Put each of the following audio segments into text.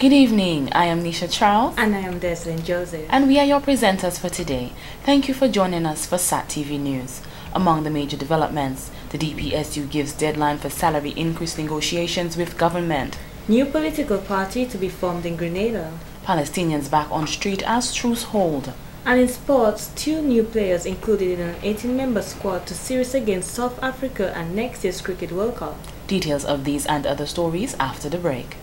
Good evening, I am Nisha Charles. And I am Deslin Joseph. And we are your presenters for today. Thank you for joining us for SAT TV News. Among the major developments, the DPSU gives deadline for salary increase negotiations with government. New political party to be formed in Grenada. Palestinians back on street as truce hold. And in sports, 2 new players included in an 18-member squad to series against South Africa and next year's Cricket World Cup. Details of these and other stories after the break.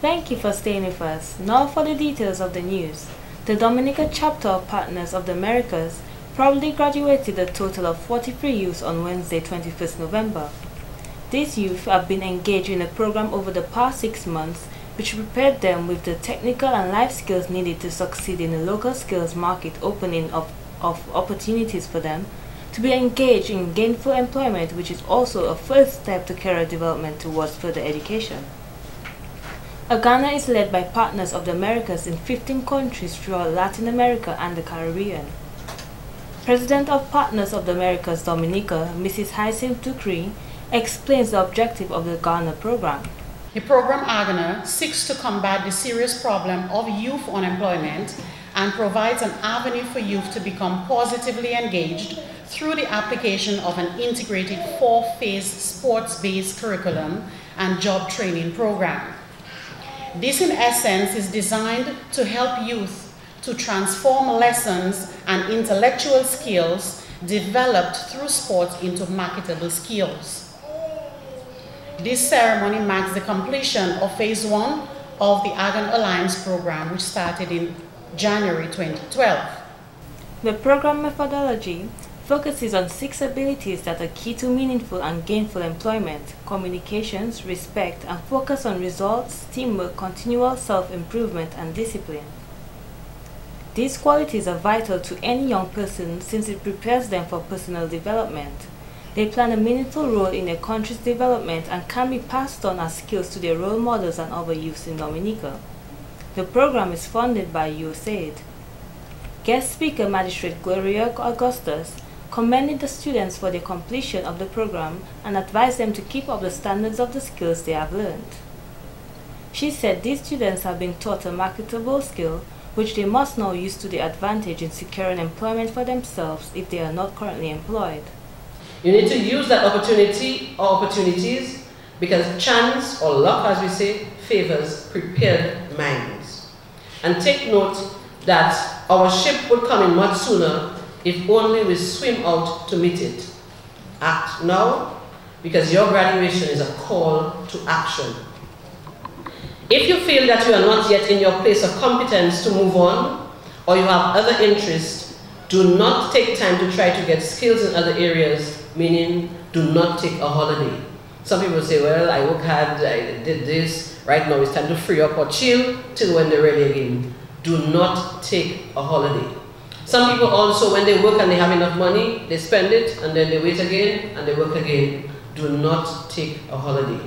Thank you for staying with us. Now for the details of the news. The Dominica chapter of Partners of the Americas proudly graduated a total of 43 youths on Wednesday, 21st November. These youth have been engaged in a program over the past 6 months which prepared them with the technical and life skills needed to succeed in the local skills market, opening up of opportunities for them to be engaged in gainful employment, which is also a first step to career development towards further education. Ghana is led by Partners of the Americas in 15 countries throughout Latin America and the Caribbean. President of Partners of the Americas Dominica, Mrs. Hyacinth Ducree, explains the objective of the Ghana program. The program Eigen seeks to combat the serious problem of youth unemployment and provides an avenue for youth to become positively engaged through the application of an integrated 4-phase sports-based curriculum and job training program. This, in essence, is designed to help youth to transform lessons and intellectual skills developed through sport into marketable skills. This ceremony marks the completion of Phase 1 of the Eigen Alliance program, which started in January 2012. The program methodology focuses on 6 abilities that are key to meaningful and gainful employment: communications, respect, and focus on results, teamwork, continual self-improvement, and discipline. These qualities are vital to any young person since it prepares them for personal development. They play a meaningful role in their country's development and can be passed on as skills to their role models and other youths in Dominica. The program is funded by USAID. Guest speaker Magistrate Gloria Augustus commended the students for their completion of the program and advised them to keep up the standards of the skills they have learned. She said these students have been taught a marketable skill which they must now use to their advantage in securing employment for themselves if they are not currently employed. You need to use that opportunity or opportunities because chance, or luck as we say, favors prepared minds. And take note that our ship will come in much sooner if only we swim out to meet it. Act now, because your graduation is a call to action. If you feel that you are not yet in your place of competence to move on, or you have other interests, do not take time to try to get skills in other areas, meaning do not take a holiday. Some people say, well, I work hard, I did this, right now it's time to free up or chill till when they're ready again. Do not take a holiday. Some people also, when they work and they have enough money, they spend it and then they wait again and they work again. Do not take a holiday.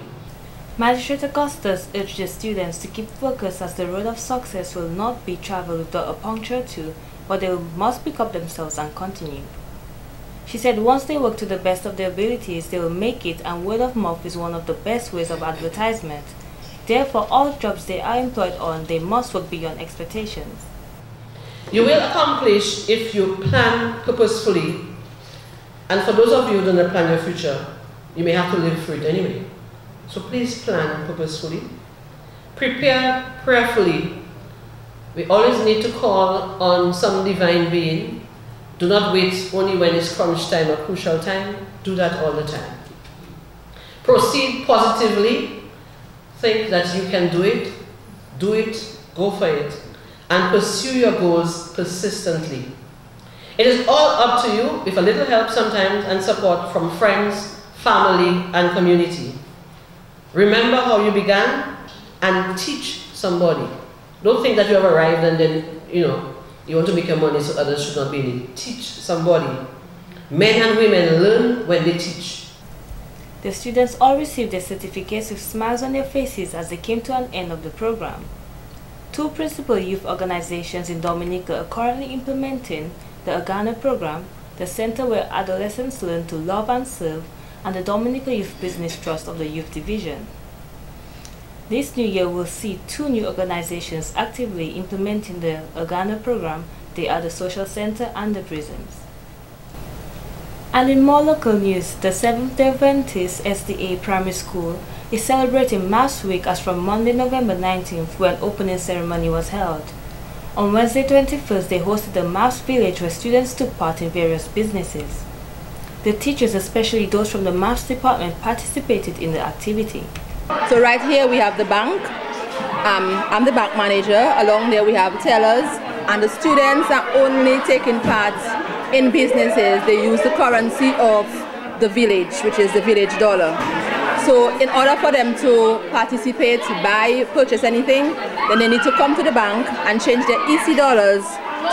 Magistrate Augustus urged the students to keep focused as the road of success will not be traveled without a puncture too, but they must pick up themselves and continue. She said once they work to the best of their abilities, they will make it, and word of mouth is one of the best ways of advertisement. Therefore, all jobs they are employed on, they must work beyond expectations. You will accomplish if you plan purposefully. And for those of you who do not plan your future, you may have to live through it anyway. So please plan purposefully. Prepare prayerfully. We always need to call on some divine being. Do not wait only when it's crunch time or crucial time. Do that all the time. Proceed positively. Think that you can do it. Do it. Go for it. And pursue your goals persistently. It is all up to you, with a little help sometimes and support from friends, family, and community. Remember how you began and teach somebody. Don't think that you have arrived and then, you want to make your money so others should not be in it. Teach somebody. Men and women learn when they teach. The students all received their certificates with smiles on their faces as they came to an end of the program. 2 principal youth organizations in Dominica are currently implementing the Agana program, the center where adolescents learn to love and serve, and the Dominica Youth Business Trust of the Youth Division. This new year will see 2 new organizations actively implementing the Agana program. They are the Social Center and the Prisons. And in more local news, the Seventh-day Adventist SDA Primary School is celebrating Maths Week as from Monday, November 19th, when opening ceremony was held. On Wednesday 21st, they hosted the Maths Village where students took part in various businesses. The teachers, especially those from the Maths department, participated in the activity. So right here we have the bank. I'm the bank manager. Along there we have tellers, and the students are only taking part in businesses. They use the currency of the village, which is the village dollar. So in order for them to participate, buy, purchase anything, then they need to come to the bank and change their EC dollars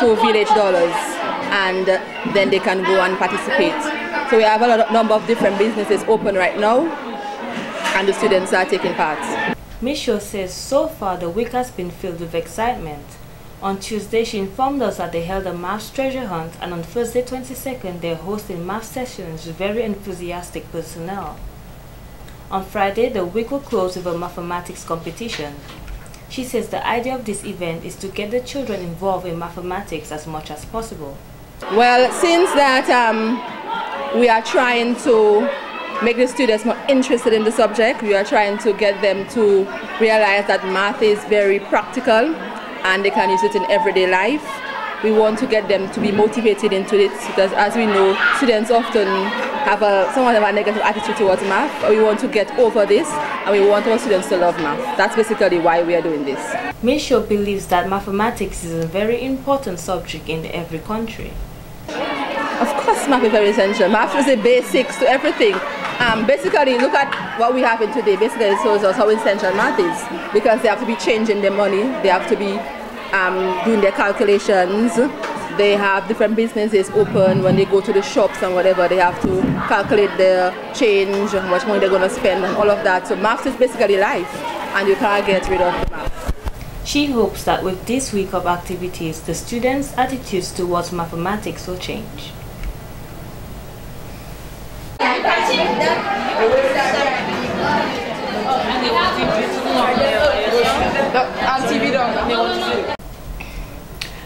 to village dollars, and then they can go and participate. So we have a number of different businesses open right now, and the students are taking part. Ms. Shaw says so far the week has been filled with excitement. On Tuesday, she informed us that they held a maths treasure hunt, and on Thursday 22nd, they're hosting math sessions with very enthusiastic personnel. On Friday, the week will close with a mathematics competition. She says the idea of this event is to get the children involved in mathematics as much as possible. Well, since that we are trying to make the students more interested in the subject, we are trying to get them to realize that math is very practical and they can use it in everyday life. We want to get them to be motivated into it because, as we know, students often have somewhat of a negative attitude towards math. But we want to get over this, and we want our students to love math. That's basically why we are doing this. Ms. Shaw believes that mathematics is a very important subject in every country. Of course, math is very essential. Math is the basics to everything. Basically, look at what we have in today. Basically, it shows us how essential math is, because they have to be changing their money, they have to be doing their calculations. They have different businesses open. When they go to the shops and whatever, they have to calculate their change, how much money they're going to spend, and all of that. So math is basically life, and you can't get rid of the math. She hopes that with this week of activities, the students' attitudes towards mathematics will change.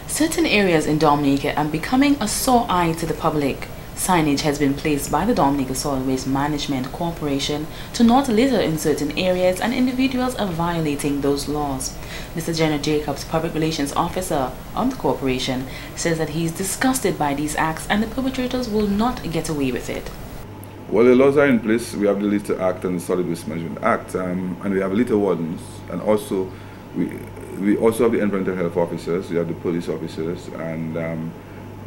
Certain areas in Dominica are becoming a sore eye to the public. Signage has been placed by the Dominica Solid Waste Management Corporation to not litter in certain areas, and individuals are violating those laws. Mr. Jenner Jacobs, Public Relations Officer of the corporation, says that he is disgusted by these acts and the perpetrators will not get away with it. Well, the laws are in place. We have the Litter Act and the Solid Waste Management Act, and we have litter wardens, and also we also have the environmental health officers, we have the police officers, and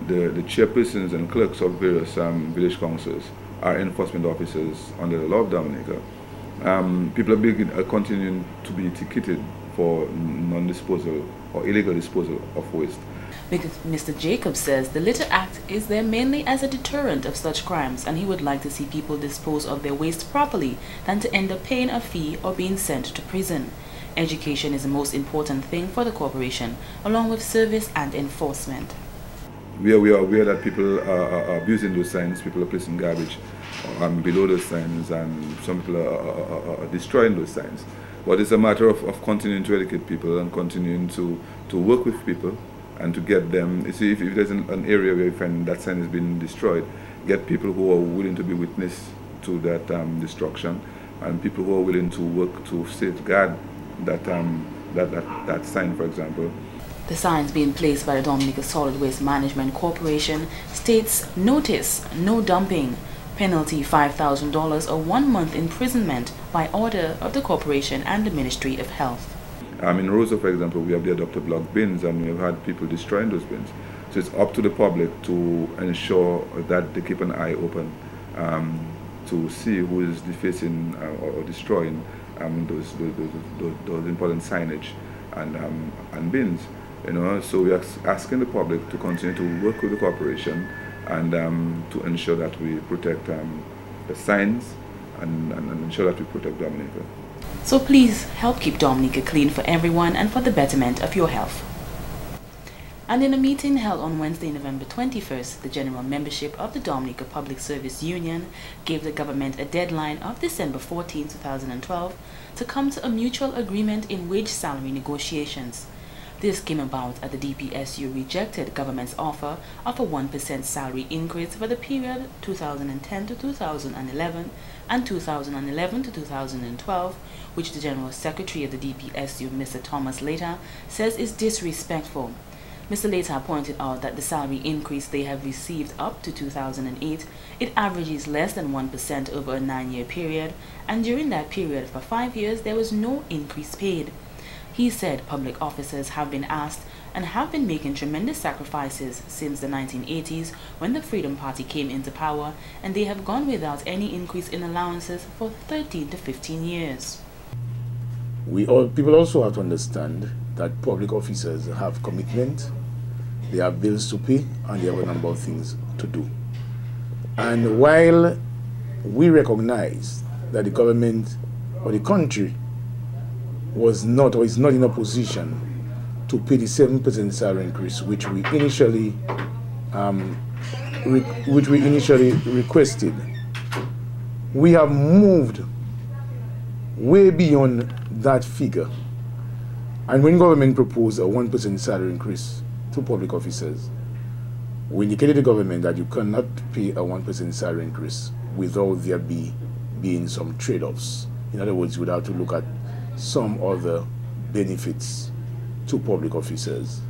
the chairpersons and clerks of various village councils are enforcement officers under the law of Dominica. People are continuing to be ticketed for non-disposal or illegal disposal of waste. Because Mr. Jacobs says the Litter Act is there mainly as a deterrent of such crimes, and he would like to see people dispose of their waste properly than to end up paying a fee or being sent to prison. Education is the most important thing for the corporation, along with service and enforcement. We are aware that people are abusing those signs, people are placing garbage below those signs, and some people are destroying those signs. But it's a matter of continuing to educate people and continuing to work with people and to get them. You see, if there's an area where you find that sign is being destroyed, get people who are willing to be witness to that destruction, and people who are willing to work to safeguard that sign, for example. The signs being placed by the Dominica Solid Waste Management Corporation states notice, no dumping, penalty $5,000 or 1 month imprisonment by order of the corporation and the Ministry of Health. In Rosa, for example, we have the adopted block bins, and we have had people destroying those bins. So it's up to the public to ensure that they keep an eye open to see who is defacing or destroying those important signage and bins. So we are asking the public to continue to work with the corporation and to ensure that we protect the signs and ensure that we protect Dominica. So please help keep Dominica clean for everyone and for the betterment of your health. And in a meeting held on Wednesday, November 21st, the general membership of the Dominica Public Service Union gave the government a deadline of December 14, 2012 to come to a mutual agreement in wage salary negotiations. This came about as the DPSU rejected government's offer of a 1% salary increase for the period 2010 to 2011 and 2011 to 2012, which the General Secretary of the DPSU, Mr. Thomas Later, says is disrespectful. Mr. Later pointed out that the salary increase they have received up to 2008, it averages less than 1% over a 9-year period, and during that period for 5 years there was no increase paid. He said public officers have been asked and have been making tremendous sacrifices since the 1980s when the Freedom Party came into power, and they have gone without any increase in allowances for 13 to 15 years. People also have to understand that public officers have commitment, they have bills to pay, and they have a number of things to do. And while we recognize that the government or the country was not or is not in a position to pay the 7% salary increase which we initially requested, we have moved way beyond that figure. And when government proposed a 1% salary increase to public officers, we indicated to the government that you cannot pay a 1% salary increase without there being some trade-offs. In other words, you would have to look at some other benefits to public officers.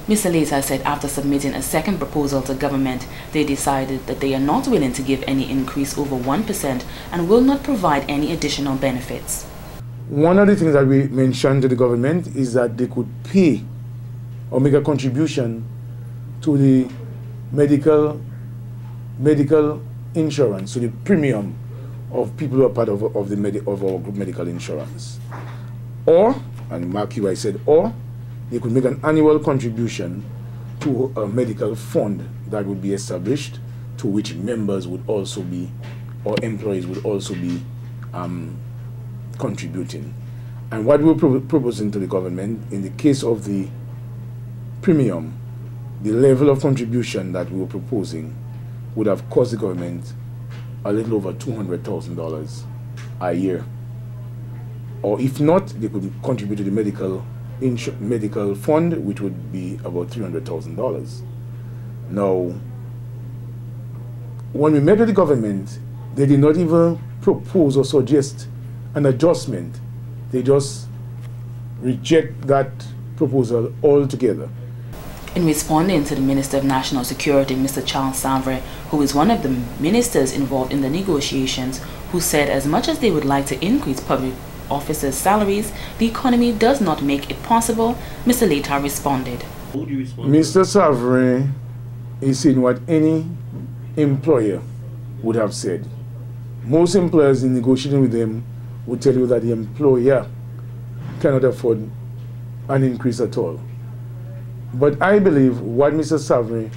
Mr. Later said after submitting a second proposal to government, they decided that they are not willing to give any increase over 1% and will not provide any additional benefits. One of the things that we mentioned to the government is that they could pay or make a contribution to the medical insurance, to the premium of people who are part of our group medical insurance. Or, and mark you, I said, or they could make an annual contribution to a medical fund that would be established, to which members would also be, or employees would also be contributing. And what we're proposing to the government, in the case of the premium, the level of contribution that we were proposing would have cost the government a little over $200,000 a year. Or if not, they could contribute to the medical fund, which would be about $300,000. Now, when we met with the government, they did not even propose or suggest an adjustment. They just reject that proposal altogether. In responding to the Minister of National Security, Mr. Charles Savre, who is one of the ministers involved in the negotiations, who said as much as they would like to increase public officers' salaries, the economy does not make it possible, Mr. Later responded. Mr. Savre is saying what any employer would have said. Most employers in negotiating with them would tell you that the employer cannot afford an increase at all. But I believe what Mr. Savre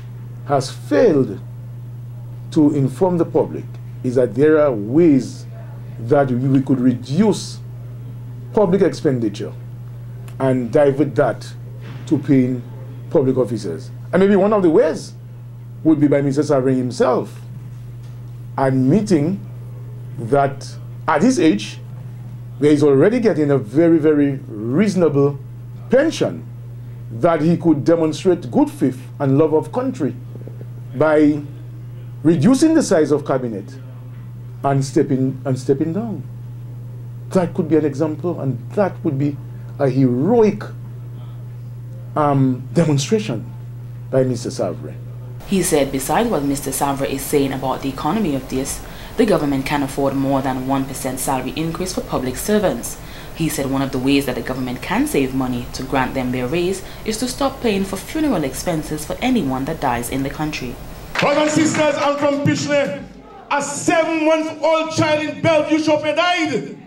has failed to inform the public is that there are ways that we could reduce public expenditure and divert that to paying public officers. And maybe one of the ways would be by Mr. Savre himself admitting that at his age, where he's already getting a very, very reasonable pension, that he could demonstrate good faith and love of country by reducing the size of cabinet and stepping down. That could be an example, and that would be a heroic demonstration by Mr. Savre. He said besides what Mr. Savre is saying about the economy of this, the government can afford more than 1% salary increase for public servants. He said one of the ways that the government can save money to grant them their raise is to stop paying for funeral expenses for anyone that dies in the country. Brothers and sisters, I'm from Pishley. A 7-month-old child in Bellevue Shopping died.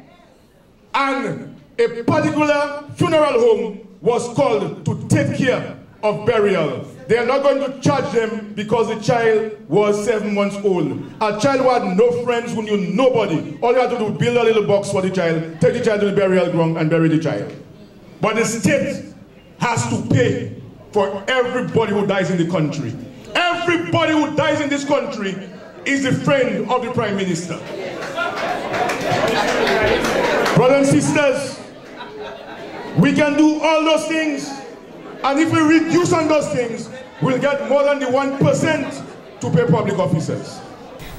And a particular funeral home was called to take care of burial. They are not going to charge them because the child was 7 months old. A child who had no friends, who knew nobody. All you had to do was build a little box for the child, take the child to the burial ground and bury the child. But the state has to pay for everybody who dies in the country. Everybody who dies in this country is a friend of the Prime Minister. Brothers and sisters, we can do all those things, and if we reduce on those things, we'll get more than the 1% to pay public officers.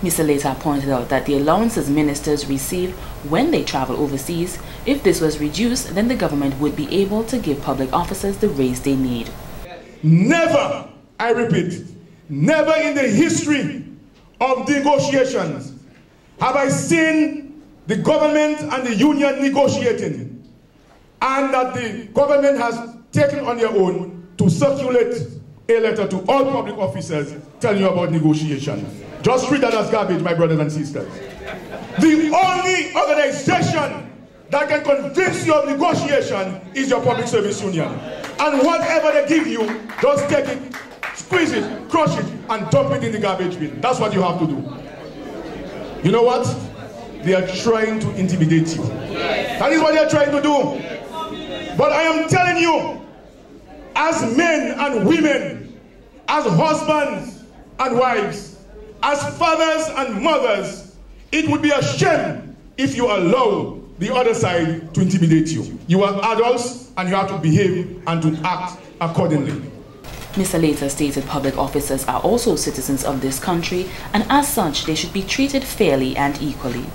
Mr. Later pointed out that the allowances ministers receive when they travel overseas, if this was reduced, then the government would be able to give public officers the raise they need. Never, I repeat, never in the history of negotiations have I seen the government and the union negotiating, and that the government has taken on their own to circulate a letter to all public officers telling you about negotiation. Just read that as garbage, my brothers and sisters. The only organization that can convince you of negotiation is your public service union. And whatever they give you, just take it, squeeze it, crush it, and dump it in the garbage bin. That's what you have to do. You know what? They are trying to intimidate you. That is what they are trying to do. But I am telling you, as men and women, as husbands and wives, as fathers and mothers, it would be a shame if you allow the other side to intimidate you. You are adults and you have to behave and to act accordingly. Mr. Later stated public officers are also citizens of this country, and as such they should be treated fairly and equally.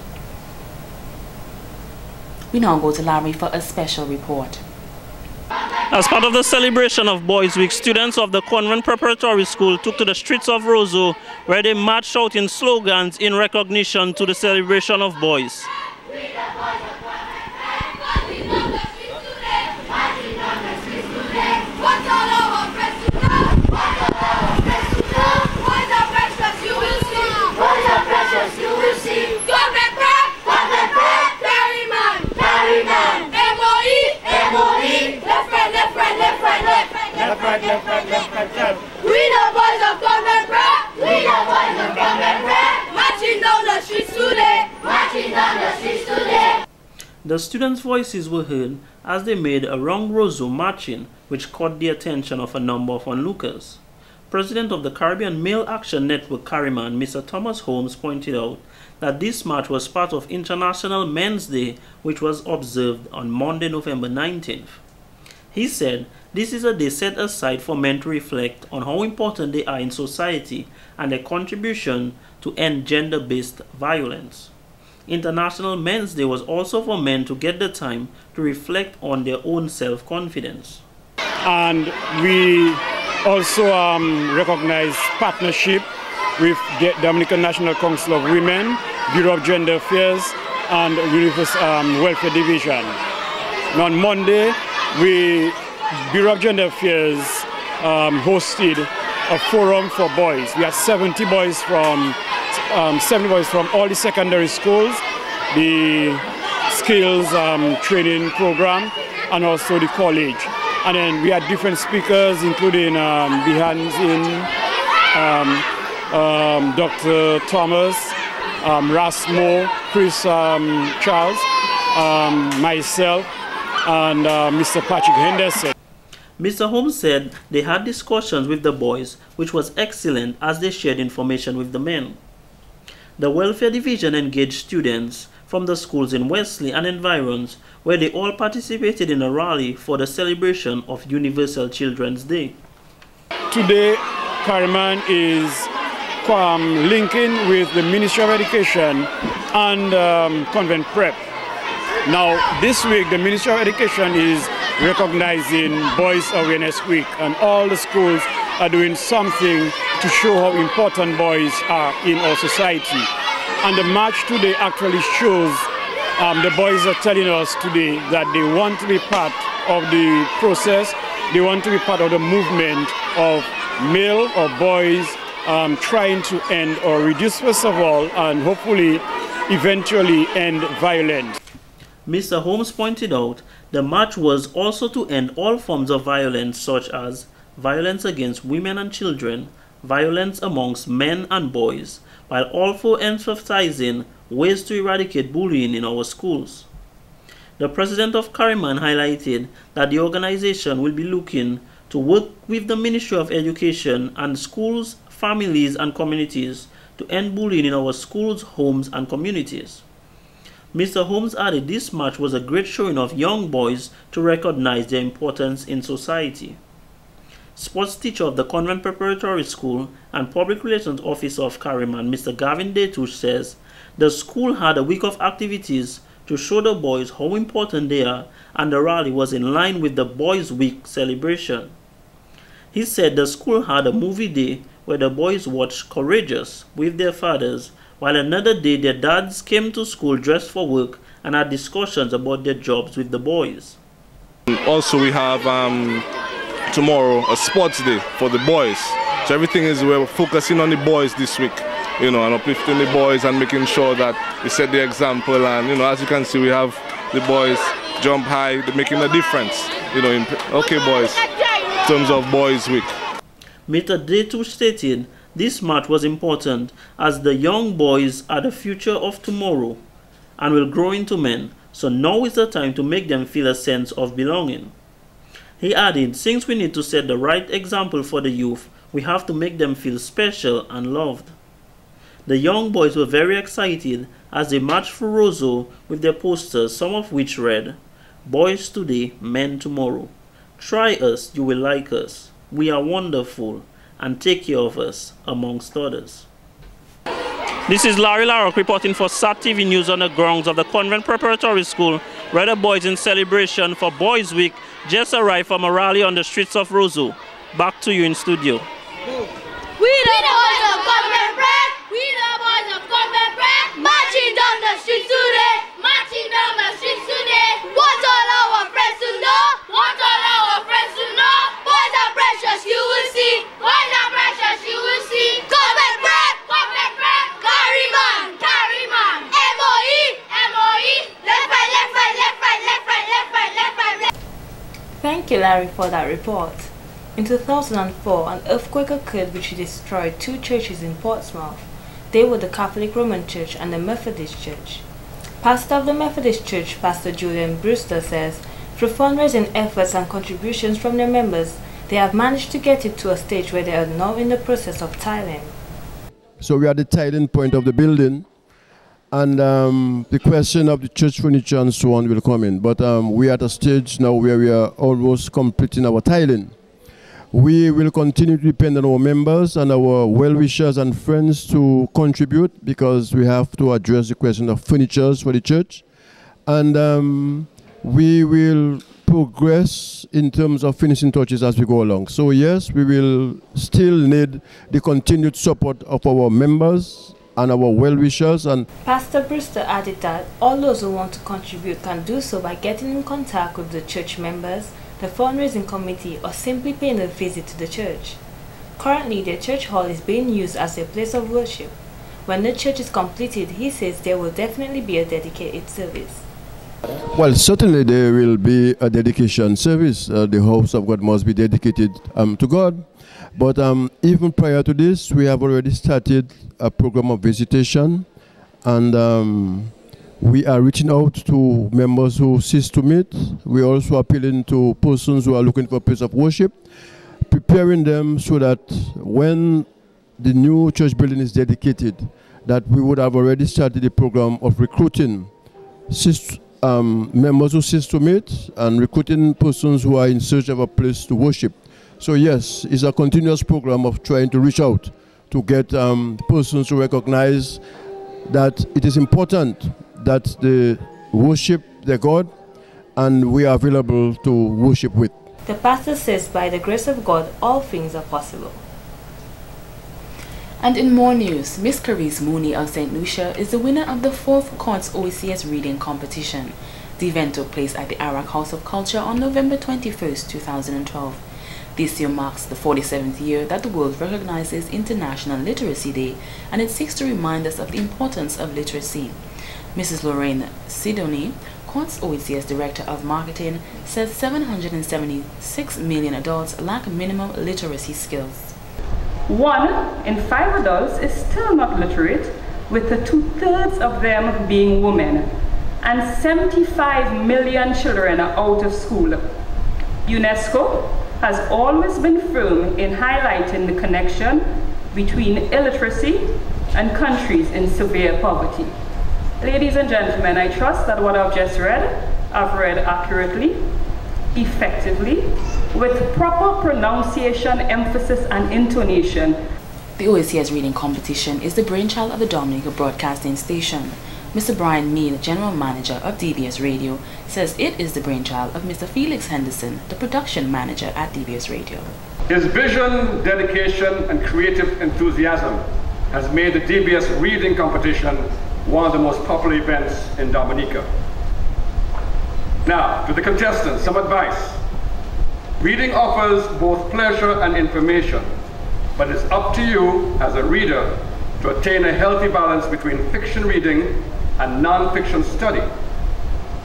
We now go to Larry for a special report. As part of the celebration of Boys Week, students of the Convent Preparatory School took to the streets of Roseau, where they marched out in slogans in recognition to the celebration of boys. We the boys of Convent Prep. We the boys of Convent Prep. Marching down the streets today. Marching down the streets today. The students' voices were heard as they made a round Roseau marching, which caught the attention of a number of onlookers. President of the Caribbean Male Action Network, Carryman, Mr. Thomas Holmes, pointed out that this march was part of International Men's Day, which was observed on Monday, November 19th. He said this is a day set aside for men to reflect on how important they are in society and their contribution to end gender-based violence. International Men's Day was also for men to get the time to reflect on their own self-confidence. And we also recognize partnership with the Dominican National Council of Women, Bureau of Gender Affairs, and Universe Welfare Division. And on Monday, Bureau of Gender Affairs hosted a forum for boys. We had 70 boys from all the secondary schools, the skills training program, and also the college. And then we had different speakers, including Dr. Thomas, Rasmo, Chris Charles, myself, and Mr. Patrick Henderson. Mr. Holmes said they had discussions with the boys, which was excellent as they shared information with the men. The Welfare Division engaged students from the schools in Wesley and environs, where they all participated in a rally for the celebration of Universal Children's Day. Today, Carryman is linking with the Ministry of Education and Convent Prep. Now, this week, the Ministry of Education is recognizing Boys Awareness Week, and all the schools are doing something to show how important boys are in our society. And the march today actually shows the boys are telling us today that they want to be part of the process, they want to be part of the movement of male or boys trying to end or reduce, first of all, and hopefully eventually end violence. Mr. Holmes pointed out the march was also to end all forms of violence, such as violence against women and children, violence amongst men and boys, while also emphasizing ways to eradicate bullying in our schools. The president of Kariman highlighted that the organization will be looking to work with the Ministry of Education and schools, families, and communities to end bullying in our schools, homes, and communities. Mr. Holmes added this march was a great showing of young boys to recognize their importance in society. Sports teacher of the Convent Preparatory School and Public Relations Officer of Kariman, Mr. Gavin Detush, says the school had a week of activities to show the boys how important they are, and the rally was in line with the Boys Week celebration. He said the school had a movie day where the boys watched Courageous with their fathers, while another day their dads came to school dressed for work and had discussions about their jobs with the boys. Also, we have tomorrow a sports day for the boys. So everything is, we're focusing on the boys this week, and uplifting the boys and making sure that we set the example. And as you can see, we have the boys jump high, they're making a difference. Okay, boys, in terms of Boys Week. Mr. Detush stated this march was important as the young boys are the future of tomorrow and will grow into men, so now is the time to make them feel a sense of belonging. He added, since we need to set the right example for the youth, we have to make them feel special and loved. The young boys were very excited as they marched through Roseau with their posters, some of which read, "Boys today, men tomorrow. Try us, you will like us. We are wonderful, and take care of us," amongst others. This is Larry Larrock reporting for SAT TV News on the grounds of the Convent Preparatory School, where the boys in celebration for Boys Week just arrived from a rally on the streets of Roseau. Back to you in studio. We the boys of Convent Prep! We the boys of Convent Prep! Marching down the streets today! Marching down the streets today! Want all our friends to know! Want all our friends to know! Boys are precious, you will see! Boys are precious, you will see! Convent Prep! Convent Prep! Kariman! Kariman! MOE! MOE! Left right, left right, left right, left right, left right, left right, left. Thank you, Larry, for that report. In 2004, an earthquake occurred which destroyed two churches in Portsmouth. They were the Catholic Roman Church and the Methodist Church. Pastor of the Methodist Church, Pastor Julian Brewster, says, through fundraising efforts and contributions from their members, they have managed to get it to a stage where they are now in the process of tiling. So we are at the tiling point of the building, and the question of the church furniture and so on will come in. But we are at a stage now where we are almost completing our tiling. We will continue to depend on our members and our well-wishers and friends to contribute, because we have to address the question of furniture for the church. And we will progress in terms of finishing touches as we go along. So yes, we will still need the continued support of our members and our well-wishers. And Pastor Brewster added that all those who want to contribute can do so by getting in contact with the church members, the fundraising committee, or simply paying a visit to the church. Currently, their church hall is being used as a place of worship. When the church is completed, he says there will definitely be a dedicated service. Well, certainly there will be a dedication service. The house of God must be dedicated to God. But even prior to this, we have already started a program of visitation, and we are reaching out to members who cease to meet. We are also appealing to persons who are looking for a place of worship, preparing them so that when the new church building is dedicated, that we would have already started the program of recruiting members who cease to meet and recruiting persons who are in search of a place to worship. So yes, it's a continuous program of trying to reach out to get persons to recognize that it is important that they worship their God, and we are available to worship with. The pastor says by the grace of God, all things are possible. And in more news, Miss Carice Mooney of St. Lucia is the winner of the 4th Courts OECS Reading Competition. The event took place at the Arak House of Culture on November 21st, 2012. This year marks the 47th year that the world recognizes International Literacy Day, and it seeks to remind us of the importance of literacy. Mrs. Lorraine Sidoni, Court's OECS Director of Marketing says 776 million adults lack minimum literacy skills. 1 in 5 adults is still not literate, with 2/3 of them being women, and 75 million children are out of school. UNESCO has always been firm in highlighting the connection between illiteracy and countries in severe poverty. Ladies and gentlemen, I trust that what I've just read, I've read accurately, effectively, with proper pronunciation, emphasis, and intonation. The OECS reading competition is the brainchild of the Dominica Broadcasting Station. Mr. Brian Mead, General Manager of DBS Radio, says it is the brainchild of Mr. Felix Henderson, the Production Manager at DBS Radio. His vision, dedication, and creative enthusiasm has made the DBS reading competition one of the most popular events in Dominica. Now, to the contestants, some advice. Reading offers both pleasure and information, but it's up to you as a reader to attain a healthy balance between fiction reading and non-fiction study,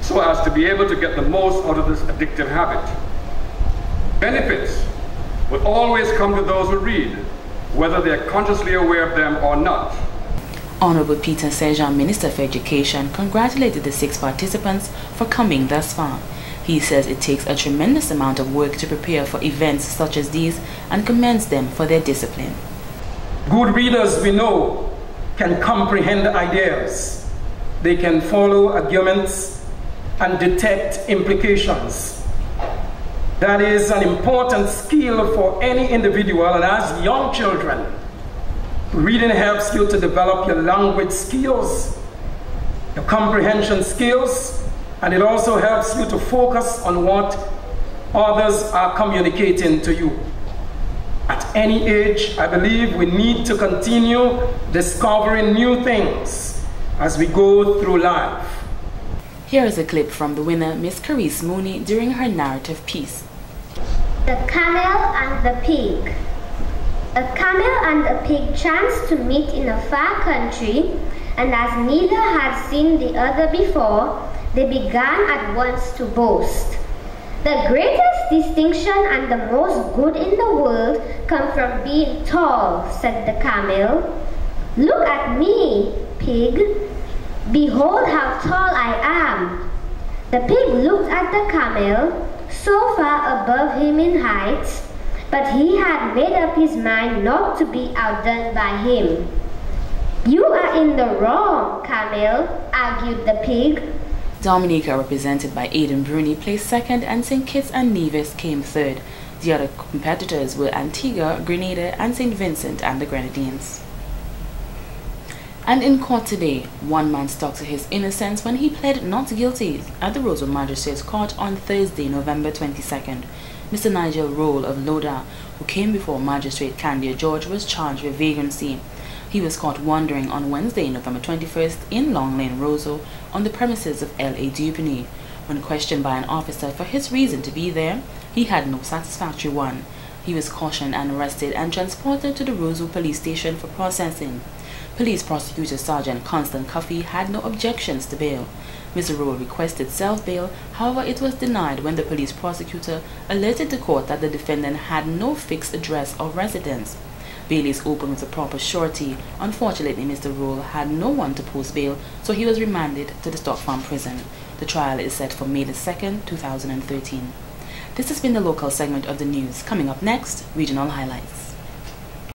so as to be able to get the most out of this addictive habit. Benefits will always come to those who read, whether they are consciously aware of them or not. Honorable Peter Sejan, Minister for Education, congratulated the 6 participants for coming thus far. He says it takes a tremendous amount of work to prepare for events such as these and commends them for their discipline. Good readers, we know, can comprehend ideas. They can follow arguments and detect implications. That is an important skill for any individual, and as young children, reading helps you to develop your language skills, your comprehension skills, and it also helps you to focus on what others are communicating to you. At any age, I believe we need to continue discovering new things as we go through life. Here is a clip from the winner, Miss Carice Mooney, during her narrative piece. The Camel and the Pig. A camel and a pig chanced to meet in a far country, and as neither had seen the other before, they began at once to boast. The greatest distinction and the most good in the world come from being tall, said the camel. Look at me, pig. Behold how tall I am. The pig looked at the camel, so far above him in height, but he had made up his mind not to be outdone by him. You are in the wrong, camel, argued the pig. Dominica, represented by Aidan Bruni, placed second, and St. Kitts and Nevis came third. The other competitors were Antigua, Grenada, and St. Vincent and the Grenadines. And in court today, one man stuck to his innocence when he pled not guilty at the Roseau Magistrates Court on Thursday, November 22nd. Mr. Nigel Roll of Loda, who came before Magistrate Candia George, was charged with vagrancy. He was caught wandering on Wednesday, November 21st in Long Lane, Roseau, on the premises of L.A. Dupany. When questioned by an officer for his reason to be there, he had no satisfactory one. He was cautioned and arrested and transported to the Roseau Police Station for processing. Police Prosecutor Sergeant Constant Cuffey had no objections to bail. Mr. Rowe requested self-bail, however it was denied when the police prosecutor alerted the court that the defendant had no fixed address or residence. Bail is open with a proper surety. Unfortunately, Mr. Rowe had no one to post bail, so he was remanded to the Stock Farm prison. The trial is set for May 2nd, 2013. This has been the local segment of the news. Coming up next, regional highlights.